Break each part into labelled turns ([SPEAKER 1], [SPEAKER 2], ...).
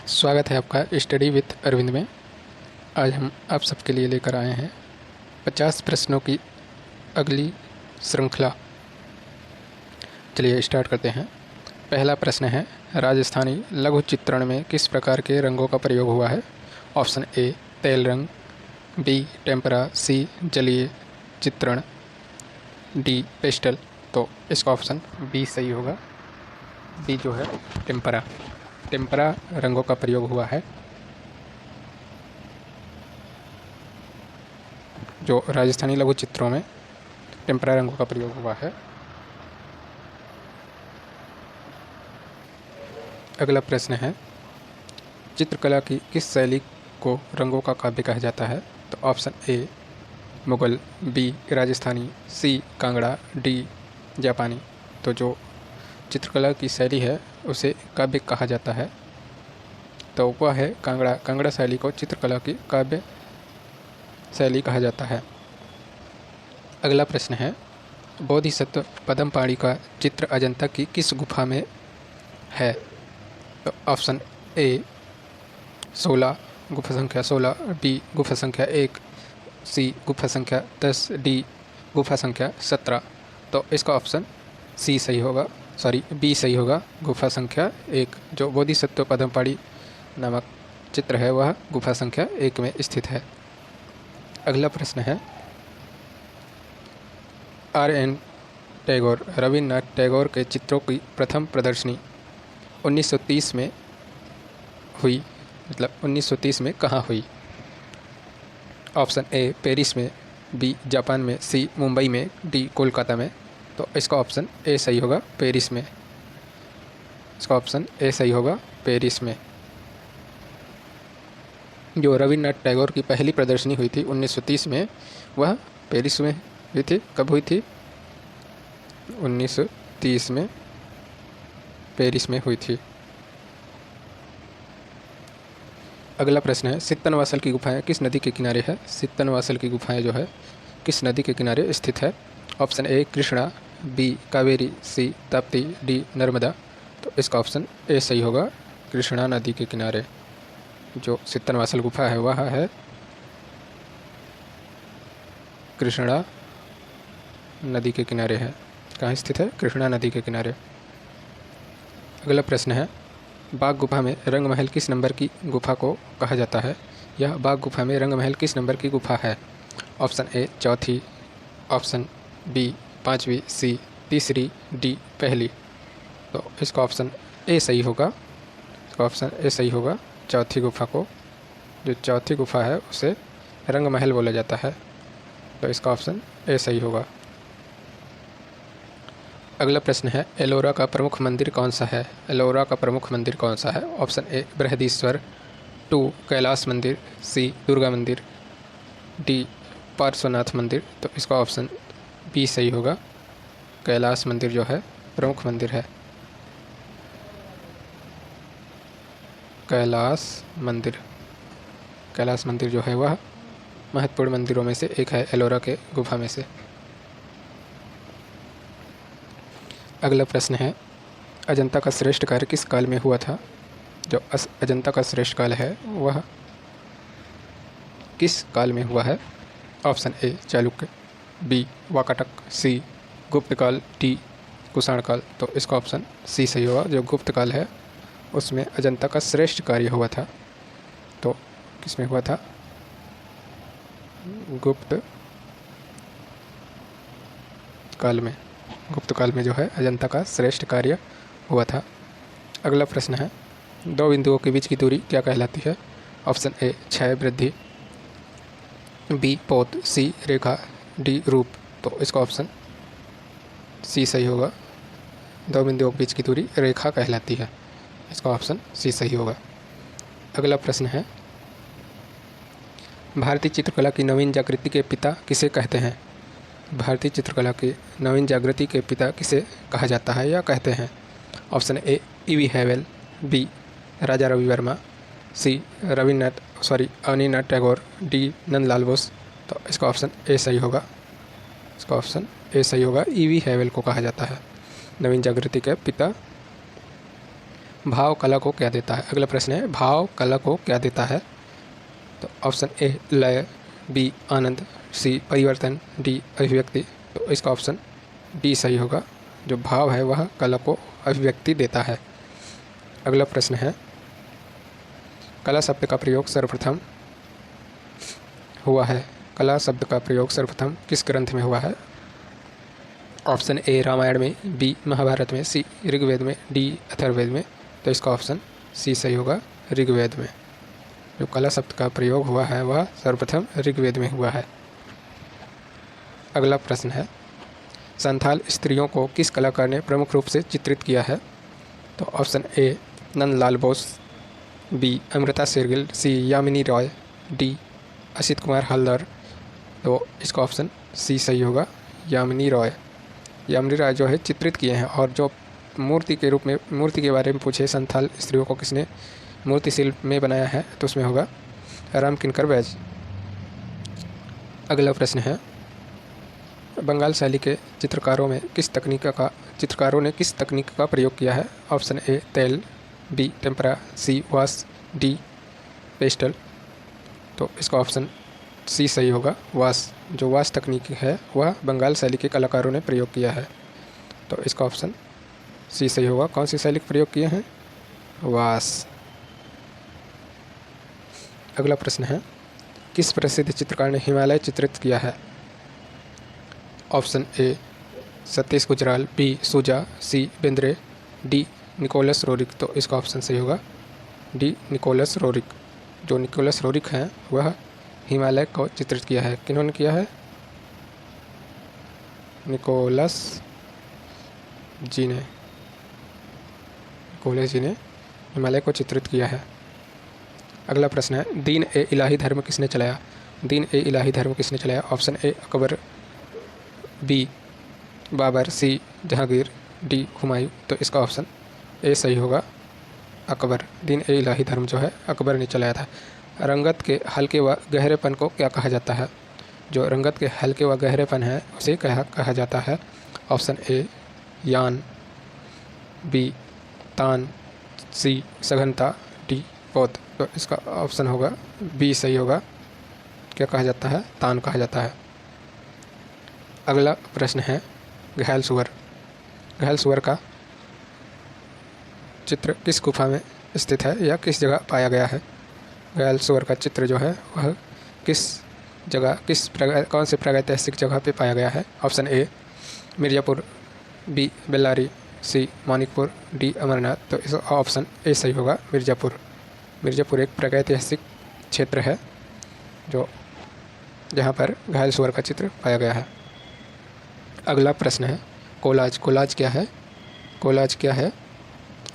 [SPEAKER 1] स्वागत है आपका स्टडी विथ अरविंद में। आज हम आप सबके लिए लेकर आए हैं 50 प्रश्नों की अगली श्रृंखला। चलिए स्टार्ट करते हैं। पहला प्रश्न है, राजस्थानी लघु चित्रण में किस प्रकार के रंगों का प्रयोग हुआ है? ऑप्शन ए तेल रंग, बी टेम्परा, सी जलीय चित्रण, डी पेस्टल। तो इसका ऑप्शन बी सही होगा। बी जो है टेम्परा रंगों का प्रयोग हुआ है। जो राजस्थानी लघु चित्रों में टेम्परा रंगों का प्रयोग हुआ है। अगला प्रश्न है, चित्रकला की किस शैली को रंगों का काव्य कहा जाता है? तो option A Mughal, B Rajasthani, C Kangra, D जापानी। तो जो चित्रकला की शैली है उसे काव्य कहा जाता है, तो वह है कांगड़ा। कांगड़ा शैली को चित्रकला की काव्य शैली कहा जाता है। अगला प्रश्न है, बोधिसत्व पद्मपाणि का चित्र अजंता की किस गुफा में है? तो ऑप्शन ए 16, गुफा संख्या 16, बी गुफा संख्या 1, सी गुफा संख्या 10, डी गुफा संख्या 17। तो इसका ऑप्शन सी सही होगा, बी सही होगा। गुफा संख्या 1 जो बोधिसत्व पद्मपाणि नामक चित्र है वह गुफा संख्या 1 में स्थित है। अगला प्रश्न है, R.N. टैगोर, रविन्द्रनाथ टैगोर के चित्रों की प्रथम प्रदर्शनी 1930 में हुई, मतलब 1930 में कहाँ हुई? ऑप्शन ए पेरिस में, बी जापान में, सी मुंबई में, डी कोलकाता में। तो इसका ऑप्शन ए सही होगा, पेरिस में। इसका ऑप्शन ए सही होगा, पेरिस में। जो रविन्द्रनाथ टैगोर की पहली प्रदर्शनी हुई थी 1930 में, वह पेरिस में हुई थी। कब हुई थी? 1930 में पेरिस में हुई थी। अगला प्रश्न है, सित्तनवासल की गुफाएं किस नदी के किनारे है? सित्तनवासल की गुफाएं जो है किस नदी के किनारे स्थित है? Option A Krishna, B Kaveri, C Tapti, D Narmada. तो इसका ऑप्शन ए सही होगा, कृष्णा नदी के किनारे। जो सित्तनवासल गुफा है वह है कृष्णा नदी के किनारे है। कहाँ स्थित है? कृष्णा नदी के किनारे। अगला प्रश्न है, बाघ गुफा में रंग महल किस नंबर की गुफा को कहा जाता है? यह बाघ गुफा में रंग महल किस नंबर की गुफा है? ऑप्शन ए चौथी, ऑप्शन बी पाँचवीं, सी तीसरी, डी पहली। तो इसका ऑप्शन ए सही होगा। इसका ऑप्शन ए सही होगा। चौथी गुफा को, जो चौथी गुफा है उसे रंग महल बोला जाता है। तो इसका ऑप्शन ए सही होगा। अगला प्रश्न है, एलोरा का प्रमुख मंदिर कौन सा है? एलोरा का प्रमुख मंदिर कौन सा है? ऑप्शन ए बृहदीश्वर, 2 कैलाश मंदिर, सी दुर्गा मंदिर, डी पार्श्वनाथ मंदिर। तो इसका ऑप्शन बी सही होगा। कैलाश मंदिर जो है प्रमुख मंदिर है। कैलाश मंदिर जो है वह महत्वपूर्ण मंदिरों में से एक है एलोरा के गुफा में से। अगला प्रश्न है, अजंता का श्रेष्ठ कार्य किस काल में हुआ था? जो अजंता का श्रेष्ठ काल है वह किस काल में हुआ है? Option A Chalukya, B Vakataka, C Gupta काल, डी कुषाण काल। तो इसका ऑप्शन सी सही होगा। जो गुप्त काल है उसमें अजंता का श्रेष्ठ कार्य हुआ था। तो किस में हुआ था? गुप्त काल में जो है अजंता का श्रेष्ठ कार्य हुआ था। अगला प्रश्न है, दो बिंदुओं के बीच की दूरी क्या कहलाती है? ऑप्शन ए क्षय वृद्धि, बी पोत, सी रेखा, डी रूप। तो इसका ऑप्शन सी सही होगा। दो बिंदुओं के बीच की दूरी रेखा कहलाती है। इसका ऑप्शन सी सही होगा। अगला प्रश्न है, भारतीय चित्रकला की नवीन जागृति के पिता किसे कहते हैं? भारतीय चित्रकला की नवीन जागृति के पिता किसे कहा जाता है या कहते हैं? Option A E.V. Havell, B Raja Ravi Varma, C Avaninath Tagore, D Nandlal Bose. तो इसका ऑप्शन ए सही होगा। इसका ऑप्शन ए सही होगा। E.V. हैवेल को कहा जाता है नवीन जागृति के पिता। भाव कला को क्या देता है? अगला प्रश्न है, भाव कला को क्या देता है? तो ऑप्शन ए लय, बी आनंद, सी परिवर्तन, डी अभिव्यक्ति। तो इसका ऑप्शन डी सही होगा। जो भाव है वह कला को अभिव्यक्ति देता है। अगला प्रश्न है, कला शब्द का प्रयोग सर्वप्रथम हुआ है, कला शब्द का प्रयोग सर्वप्रथम किस ग्रंथ में हुआ है? ऑप्शन ए रामायण में, बी महाभारत में, सी ऋग्वेद में, डी अथर्ववेद में। तो इसका ऑप्शन सी सही होगा, ऋग्वेद में। जो कला शब्द का प्रयोग हुआ है वह सर्वप्रथम ऋग्वेद में हुआ है। अगला प्रश्न है, संथाल स्त्रियों को किस कलाकार ने प्रमुख रूप से चित्रित किया है? तो option A Nandlal Bose, B Amrita Shergil, C Yamini Roy, D Asit Kumar Haldar. तो इसका ऑप्शन सी सही होगा, यामिनी रॉय। यामिनी रॉय जो है चित्रित किए हैं। और जो मूर्ति के रूप में, मूर्ति के बारे में पूछे संथाल स्त्रियों को किसने मूर्ति शिल्प में बनाया है, तो उसमें होगा राम किंकर बैज। अगला प्रश्न है, बंगाल शैली के चित्रकारों ने किस तकनीक का प्रयोग किया है? ऑप्शन ए तेल, बी टेम्परा, सी वाश, डी पेस्टल। तो इसका ऑप्शन सी सही होगा, वाश। जो वाश तकनीक है वह बंगाल शैली के कलाकारों ने प्रयोग किया है। तो इसका ऑप्शन सी सही होगा। कौन सी शैली का प्रयोग किए हैं? वाश। अगला प्रश्न है, किस प्रसिद्ध चित्रकार ने हिमालय चित्रित किया है? Option A Satish Gujral, B Souza, C Bendre, D Nicholas Roerich. तो इसका ऑप्शन सही होगा, डी निकोलस रोरिक। जो निकोलस रोरिक हैं वह हिमालय को चित्रित किया है। किन्होंने किया है? निकोलस जी ने हिमालय को चित्रित किया है। अगला प्रश्न है, दीन ए इलाही धर्म किसने चलाया? दीन ए इलाही धर्म किसने चलाया? Option A Akbar, B Babur, C Jahangir, D Humayun. तो इसका ऑप्शन ए सही होगा, अकबर। दीन ए इलाही धर्म जो है अकबर ने चलाया था। रंगत के हल्के व गहरेपन को क्या कहा जाता है? जो रंगत के हल्के व गहरेपन है उसे क्या कहा जाता है? ऑप्शन ए यान, बी तान, सी सघनता, डी पोत। तो इसका ऑप्शन होगा बी सही होगा। क्या कहा जाता है? तान कहा जाता है। अगला प्रश्न है, घायल सुअर। घायल सुअर का चित्र किस गुफा में स्थित है या किस जगह पाया गया है? घायल सुअर का चित्र जो है वह किस जगह, कौन से प्रागैतिहासिक जगह पे पाया गया है? Option A Mirzapur, B Bellary, C Manikpur, D Amarnath. तो इस ऑप्शन ए सही होगा, मिर्ज़ापुर। मिर्ज़ापुर एक प्रागैतिहासिक क्षेत्र है जो जहाँ पर घायल सुअर का चित्र पाया गया है। अगला प्रश्न है, कोलाज। कोलाज क्या है? कोलाज क्या है?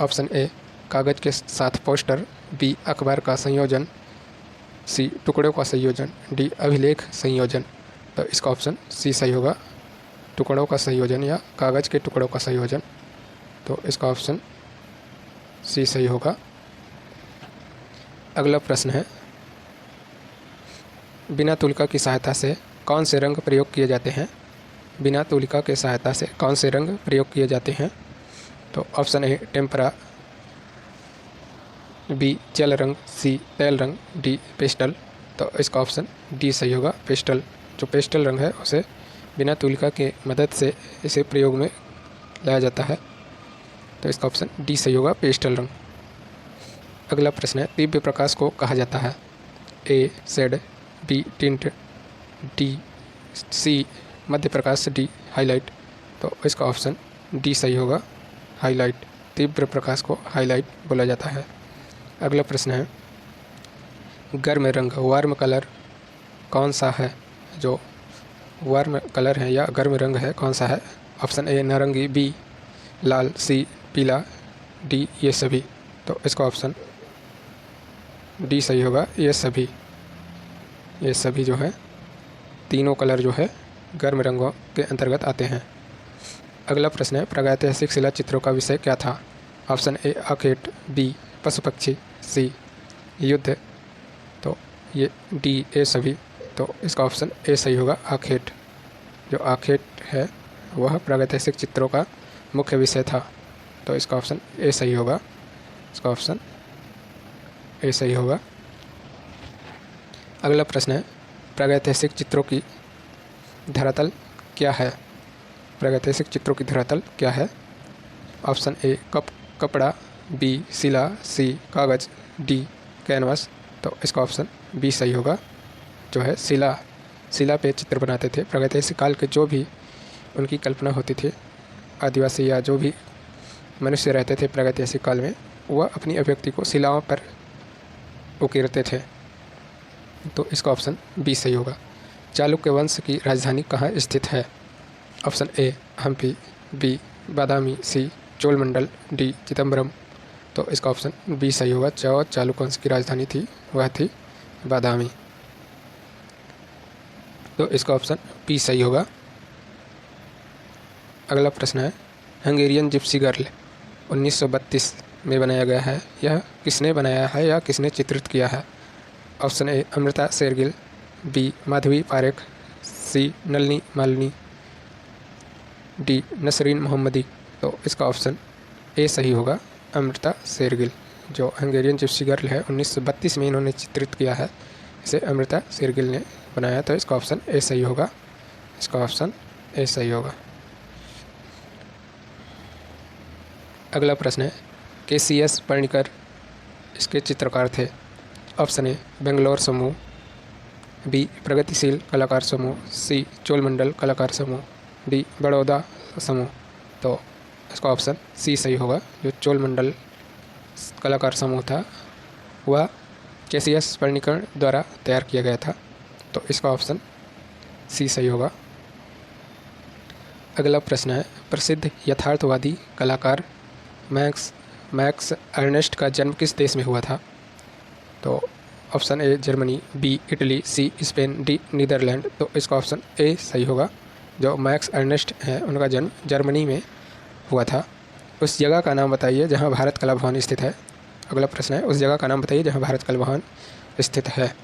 [SPEAKER 1] ऑप्शन ए कागज़ के साथ पोस्टर, बी अखबार का संयोजन, सी टुकड़ों का संयोजन, डी अभिलेख संयोजन। तो इसका ऑप्शन सी सही होगा, टुकड़ों का संयोजन या कागज़ के टुकड़ों का संयोजन। तो इसका ऑप्शन सी सही होगा। अगला प्रश्न है, बिना तुलिका की सहायता से कौन से रंग प्रयोग किए जाते हैं? बिना तुलिका के सहायता से कौन से रंग प्रयोग किए जाते हैं? तो ऑप्शन ए टेम्परा, बी जल रंग, सी तेल रंग, डी पेस्टल। तो इसका ऑप्शन डी सही होगा, पेस्टल। जो पेस्टल रंग है उसे बिना तुलिका के मदद से इसे प्रयोग में लाया जाता है। तो इसका ऑप्शन डी सही होगा, पेस्टल रंग। अगला प्रश्न है, दिव्य प्रकाश को कहा जाता है? A shade, B tint, D C मध्य प्रकाश, डी हाईलाइट। तो इसका ऑप्शन डी सही होगा, हाईलाइट। तीव्र प्रकाश को हाईलाइट बोला जाता है। अगला प्रश्न है, गर्म रंग, वार्म कलर कौन सा है? जो वार्म कलर है या गर्म रंग है कौन सा है? ऑप्शन ए नारंगी, बी लाल, सी पीला, डी ये सभी। तो इसका ऑप्शन डी सही होगा, ये सभी। ये सभी जो है तीनों कलर जो है गर्म रंगों के अंतर्गत आते हैं। अगला प्रश्न है, प्रागैतिहासिक शिला चित्रों का विषय क्या था? ऑप्शन ए आखेट, बी पशु पक्षी, सी युद्ध। तो ये डी ए सभी। तो इसका ऑप्शन ए सही होगा, आखेट। जो आखेट है वह प्रागैतिहासिक चित्रों का मुख्य विषय था। तो इसका ऑप्शन ए सही होगा। इसका ऑप्शन ए सही होगा। अगला प्रश्न है, प्रागैतिहासिक चित्रों की धरातल क्या है? प्रागैतिहासिक चित्रों की धरातल क्या है? ऑप्शन ए कपड़ा, बी शिला, सी कागज, डी कैनवास। तो इसका ऑप्शन बी सही होगा, जो है शिला पे चित्र बनाते थे। प्रागैतिहासिक काल के जो भी उनकी कल्पना होती थी, आदिवासी या जो भी मनुष्य रहते थे प्रागैतिहासिक काल में, वह अपनी अभिव्यक्ति को शिलाओं पर उकेरते थे। तो इसका ऑप्शन बी सही होगा। चालुक्य वंश की राजधानी कहाँ स्थित है? Option A Hampi, B Badami, C Cholamandal, D Chidambaram. तो इसका ऑप्शन बी सही होगा। जो चालुक्य वंश की राजधानी थी वह थी बादामी। तो इसका ऑप्शन बी सही होगा। अगला प्रश्न है, हंगेरियन जिप्सी गर्ल 1932 में बनाया गया है, यह किसने बनाया है या किसने चित्रित किया है? Option A Amrita Shergil, B Madhvi Parekh, C Nalini Malini, D Nasreen Mohammedi. तो इसका ऑप्शन ए सही होगा, अमृता शेरगिल। जो हंगेरियन जिप्सी गर्ल है 1932 में इन्होंने चित्रित किया है, इसे अमृता शेरगिल ने बनाया। तो इसका ऑप्शन ए सही होगा। इसका ऑप्शन ए सही होगा। अगला प्रश्न है, KCS पर्णिकर इसके चित्रकार थे। ऑप्शन ए बेंगलोर समूह, बी प्रगतिशील कलाकार समूह, सी चोलमंडल कलाकार समूह, डी बड़ौदा समूह। तो इसका ऑप्शन सी सही होगा। जो चोलमंडल कलाकार समूह था वह KCS पर्णिकर द्वारा तैयार किया गया था। तो इसका ऑप्शन सी सही होगा। अगला प्रश्न है, प्रसिद्ध यथार्थवादी कलाकार मैक्स अर्नेस्ट का जन्म किस देश में हुआ था? तो option A Germany, B Italy, C Spain, D Netherlands. तो इसका ऑप्शन ए सही होगा। जो मैक्स अर्नेस्ट हैं उनका जन्म जर्मनी में हुआ था। उस जगह का नाम बताइए जहां भारत कला भवन स्थित है। अगला प्रश्न है, उस जगह का नाम बताइए जहां भारत कला भवन स्थित है।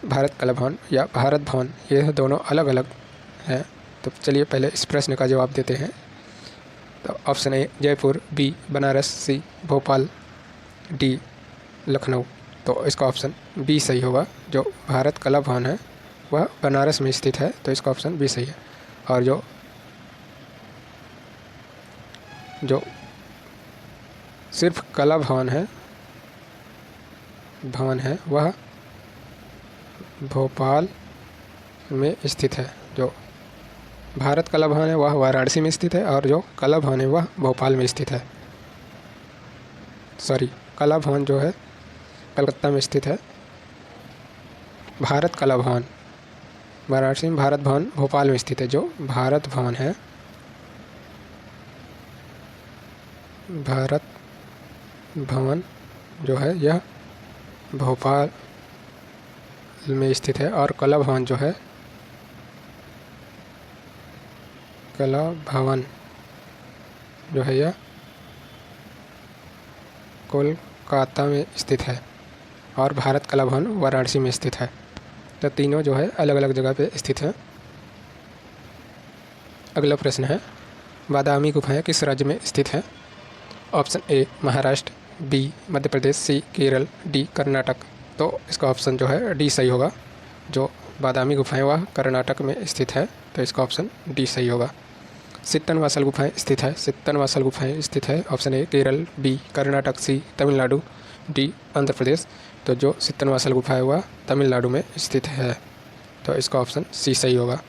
[SPEAKER 1] भारत कला भवन या भारत भवन, ये दोनों अलग अलग हैं। तो चलिए पहले इस प्रश्न का जवाब देते हैं। तो option A Jaipur, B Banaras, C Bhopal, D Lucknow. तो इसका ऑप्शन बी सही होगा। जो भारत कला भवन है वह बनारस में स्थित है। तो इसका ऑप्शन बी सही है। और जो सिर्फ कला भवन है वह भोपाल में स्थित है। जो भारत कला भवन है वह वाराणसी में स्थित है और जो कला भवन है वह भोपाल में स्थित है। कला भवन जो है कलकत्ता में स्थित है। भारत कला भवन वाराणसी में, भारत भवन भोपाल में स्थित है। जो भारत भवन है, भारत भवन जो है यह भोपाल में स्थित है और कला भवन जो है यह कोलकाता में स्थित है और भारत कला भवन वाराणसी में स्थित है। तो तीनों जो है अलग अलग जगह पे स्थित हैं। अगला प्रश्न है, बादामी गुफाएं किस राज्य में स्थित हैं? Option A Maharashtra, B Madhya Pradesh, C Kerala, D Karnataka. तो इसका ऑप्शन जो है डी सही होगा। जो बादामी गुफाएं वह कर्नाटक में स्थित है। तो इसका ऑप्शन डी सही होगा। सित्तनवासल गुफाएं स्थित है। Option A Kerala, B Karnataka, C Tamil Nadu, D Andhra Pradesh. तो जो सित्तनवासल गुफा है वह तमिलनाडु में स्थित है। तो इसका ऑप्शन सी सही होगा।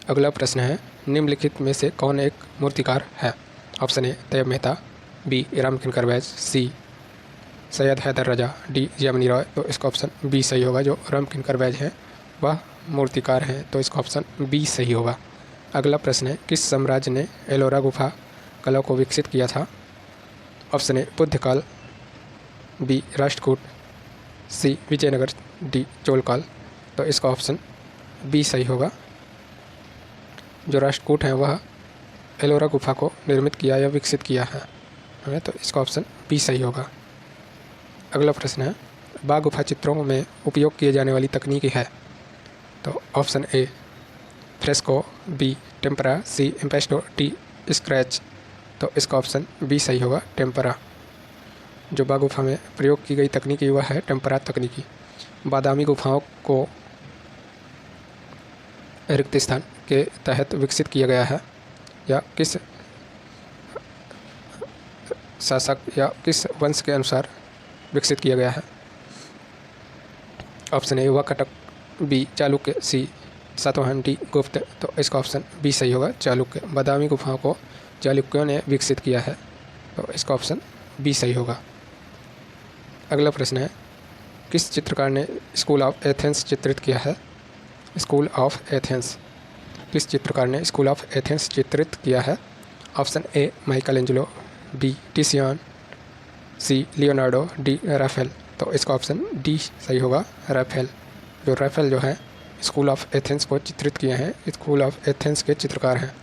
[SPEAKER 1] अगला प्रश्न है, निम्नलिखित में से कौन एक मूर्तिकार है? Option A Tyeb Mehta, B Ramkinkar Baij, C Syed Haider Raza, D Yamini Roy. तो इसका ऑप्शन बी सही होगा। जो रामकिंकर बैज हैं वह मूर्तिकार हैं। तो इसका ऑप्शन बी सही होगा। अगला प्रश्न है, किस साम्राज्य ने एलोरा गुफा कला को विकसित किया था? ऑप्शन ए बुद्धकाल, B Rashtrakuta, C Vijayanagara, D चोलकाल। तो इसका ऑप्शन बी सही होगा। जो राष्ट्रकूट हैं वह एलोरा गुफा को निर्मित किया या विकसित किया है। तो इसका ऑप्शन बी सही होगा। अगला प्रश्न है, बाघ गुफा चित्रों में उपयोग किए जाने वाली तकनीक है? तो option A fresco, B tempera, C impasto, D scratch. तो इसका ऑप्शन बी सही होगा, टेम्परा। जो बाघ गुफा में प्रयोग की गई तकनीकी वह है टेम्परा तकनीकी। बादामी गुफाओं को रिक्त स्थान के तहत विकसित किया गया है या किस शासक या किस वंश के अनुसार विकसित किया गया है? Option A Vakataka, B Chalukya, C Satavahana, D Gupta. तो इसका ऑप्शन बी सही होगा, चालुक्य। बादामी गुफाओं को चालुक्यों ने विकसित किया है, तो इसका ऑप्शन बी सही होगा। अगला प्रश्न है, किस चित्रकार ने स्कूल ऑफ एथेंस चित्रित किया है? स्कूल ऑफ एथेंस, किस चित्रकार ने स्कूल ऑफ एथेंस चित्रित किया है? Option A Michelangelo, B Titian, C Leonardo, D Raphael. तो इसका ऑप्शन डी सही होगा, राफेल। जो राफेल जो है स्कूल ऑफ एथेंस को चित्रित किए हैं, स्कूल ऑफ एथेंस के चित्रकार हैं।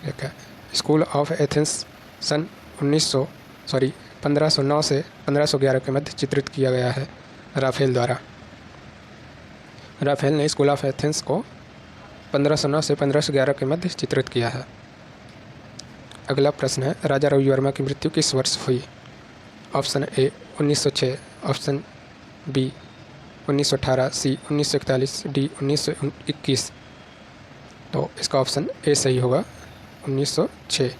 [SPEAKER 1] ठीक है, स्कूल ऑफ एथेंस सन 1509 से 1511 के मध्य चित्रित किया गया है राफेल द्वारा। राफेल ने स्कूल ऑफ एथेंस को 1509 से 1511 के मध्य चित्रित किया है। अगला प्रश्न है, राजा रवि वर्मा की मृत्यु किस वर्ष हुई? Option A 1906, option B 1918, C 1941, D 1921। तो इसका ऑप्शन ए सही होगा, 1906।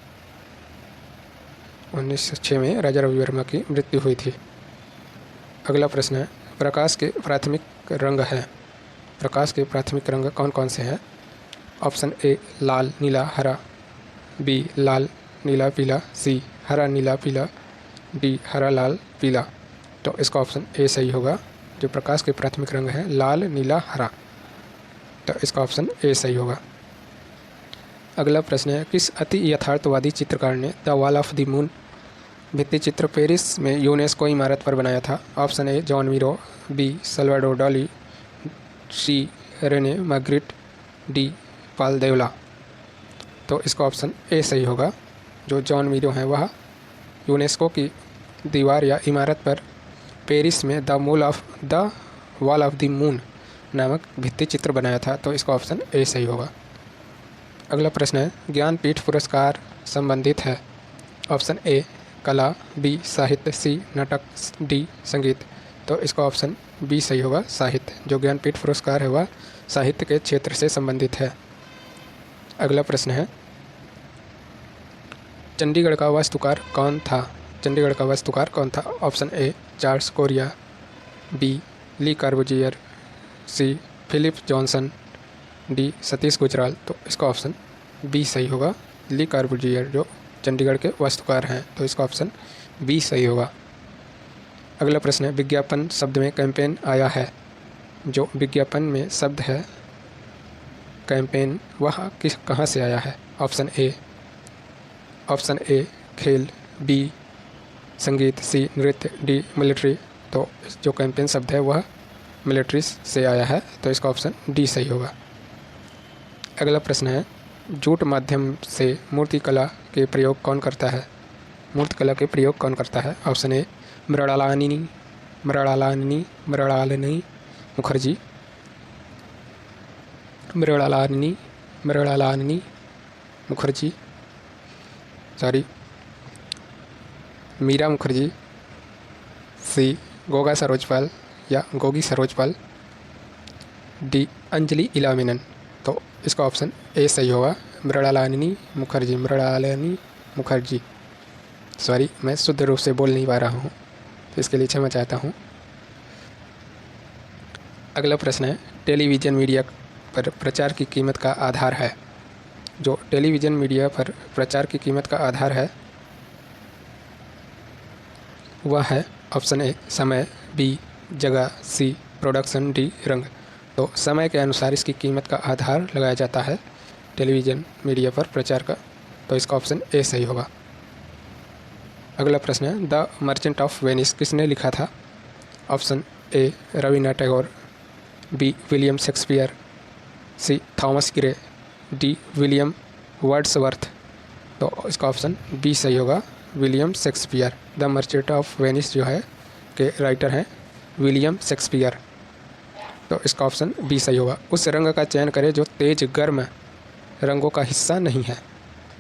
[SPEAKER 1] 1906 में राजा रवि वर्मा की मृत्यु हुई थी। अगला प्रश्न है, प्रकाश के प्राथमिक रंग हैं। प्रकाश के प्राथमिक रंग कौन कौन से हैं? ऑप्शन ए लाल, नीला, हरा, बी लाल, नीला, पीला, सी हरा, नीला, पीला, डी हरा, लाल, पीला। तो इसका ऑप्शन ए सही होगा, जो प्रकाश के प्राथमिक रंग हैं लाल, नीला, हरा। तो इसका ऑप्शन ए सही होगा। अगला प्रश्न है, किस अति यथार्थवादी चित्रकार ने the wall of the moon भित्ति चित्र पेरिस में यूनेस्को इमारत पर बनाया था? Option A Joan Miro, B Salvador Dali, C Renee मैग्रिट, D पाल देवला। तो इसका ऑप्शन ए सही होगा, जो जॉन मीरो हैं वह यूनेस्को की दीवार या इमारत पर पेरिस में the wall of the moon नामक भित्ति चित्र बनाया था। तो इसका ऑप्शन ए सही होगा। अगला प्रश्न है, ज्ञानपीठ पुरस्कार संबंधित है? ऑप्शन ए कला, बी साहित्य, सी नाटक, डी संगीत। तो इसका ऑप्शन बी सही होगा, साहित्य। जो ज्ञानपीठ पुरस्कार है वह साहित्य के क्षेत्र से संबंधित है। अगला प्रश्न है, चंडीगढ़ का वास्तुकार कौन था? चंडीगढ़ का वास्तुकार कौन था? Option A Charles Correa, B Le Corbusier, C Philip Johnson, D Satish Gujral. तो इसका ऑप्शन बी सही होगा, ली कार्बूजियर जो चंडीगढ़ के वास्तुकार हैं। तो इसका ऑप्शन बी सही होगा। अगला प्रश्न है, विज्ञापन शब्द में कैंपेन आया है? जो विज्ञापन में शब्द है कैंपेन वह कहाँ से आया है? ऑप्शन ए खेल, बी संगीत, सी नृत्य, डी मिलिट्री। तो जो कैंपेन शब्द है वह मिलिट्री से आया है। तो इसका ऑप्शन डी सही होगा। अगला प्रश्न है, जूट माध्यम से मूर्तिकला के प्रयोग कौन करता है? मूर्तिकला के प्रयोग कौन करता है? ऑप्शन ए मृणालिनी मुखर्जी, मृणालिनी मुखर्जी, मीरा मुखर्जी, सी गोगा सरोजपाल या गोगी सरोजपाल, डी अंजलि इला मेनन। तो इसका ऑप्शन ए सही होगा, मृणालिनी मुखर्जी। मैं शुद्ध रूप से बोल नहीं पा रहा हूँ, तो इसके लिए क्षमा चाहता हूँ। अगला प्रश्न है, टेलीविज़न मीडिया पर प्रचार की कीमत का आधार है? जो टेलीविज़न मीडिया पर प्रचार की कीमत का आधार है वह है ऑप्शन ए समय, बी जगह, सी प्रोडक्शन, डी रंग। तो समय के अनुसार इसकी कीमत का आधार लगाया जाता है टेलीविज़न मीडिया पर प्रचार का। तो इसका ऑप्शन ए सही होगा। अगला प्रश्न है, द मर्चेंट ऑफ वेनिस किसने लिखा था? Option A Rabindranath Tagore, B William Shakespeare, C Thomas Gray, D William Wordsworth. तो इसका ऑप्शन बी सही होगा, William Shakespeare. The merchant of Venice जो है के राइटर हैं विलियम शेक्सपियर। तो इसका ऑप्शन बी सही होगा। उस रंग का चयन करें जो तेज गर्म रंगों का हिस्सा नहीं है।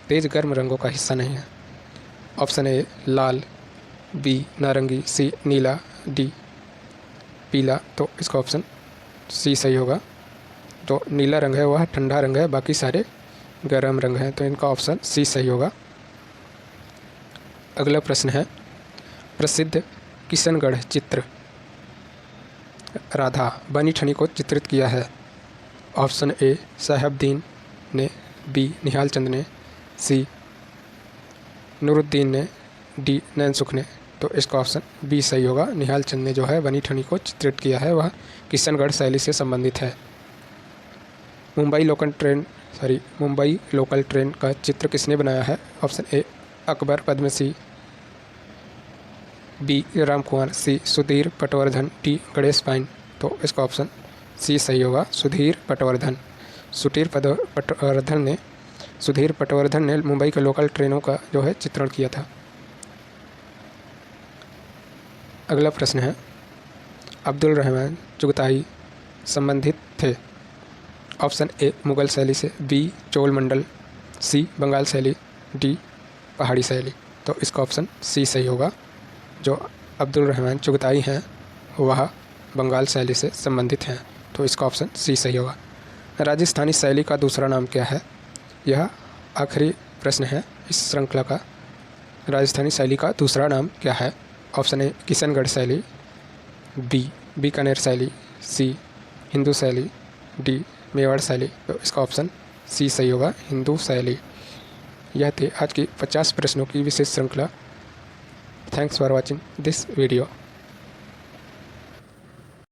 [SPEAKER 1] तेज गर्म रंगों का हिस्सा नहीं है। ऑप्शन ए लाल, बी नारंगी, सी नीला, डी पीला। तो इसका ऑप्शन सी सही होगा। तो नीला रंग है वह ठंडा रंग है, बाकी सारे गर्म रंग हैं, तो इनका ऑप्शन सी सही होगा। अगला प्रश्न है, प्रसिद्ध किशनगढ़ चित्र राधा बनी ठनी को चित्रित किया है। ऑप्शन ए साहेबुद्दीन ने, बी निहाल चंद ने, सी नूरुद्दीन ने, डी नैनसुख ने। तो इसका ऑप्शन बी सही होगा। निहाल चंद ने जो है बनी ठनी को चित्रित किया है, वह किशनगढ़ शैली से संबंधित है। मुंबई लोकल ट्रेन का चित्र किसने बनाया है? Option A Akbar Padamsee, B Ramkumar, C Sudhir Patwardhan, D Ganesh Pyne. तो इसका ऑप्शन सी सही होगा, सुधीर पटवर्धन। सुधीर पटवर्धन ने मुंबई के लोकल ट्रेनों का जो है चित्रण किया था। अगला प्रश्न है, अब्दुल रहमान चुगताई संबंधित थे। ऑप्शन ए मुगल शैली से, बी चोल मंडल, सी बंगाल शैली, डी पहाड़ी शैली। तो इसका ऑप्शन सी सही होगा। जो अब्दुल रहमान चुगताई हैं वह बंगाल शैली से संबंधित हैं, तो इसका ऑप्शन सी सही होगा। राजस्थानी शैली का दूसरा नाम क्या है? यह आखिरी प्रश्न है इस श्रृंखला का। राजस्थानी शैली का दूसरा नाम क्या है? ऑप्शन ए किशनगढ़ शैली, बी बीकानेर शैली, सी हिंदू शैली, डी मेवाड़ शैली। तो इसका ऑप्शन सी सही होगा, हिंदू शैली। यह थी आज की 50 प्रश्नों की विशेष श्रृंखला। Thanks for watching this video.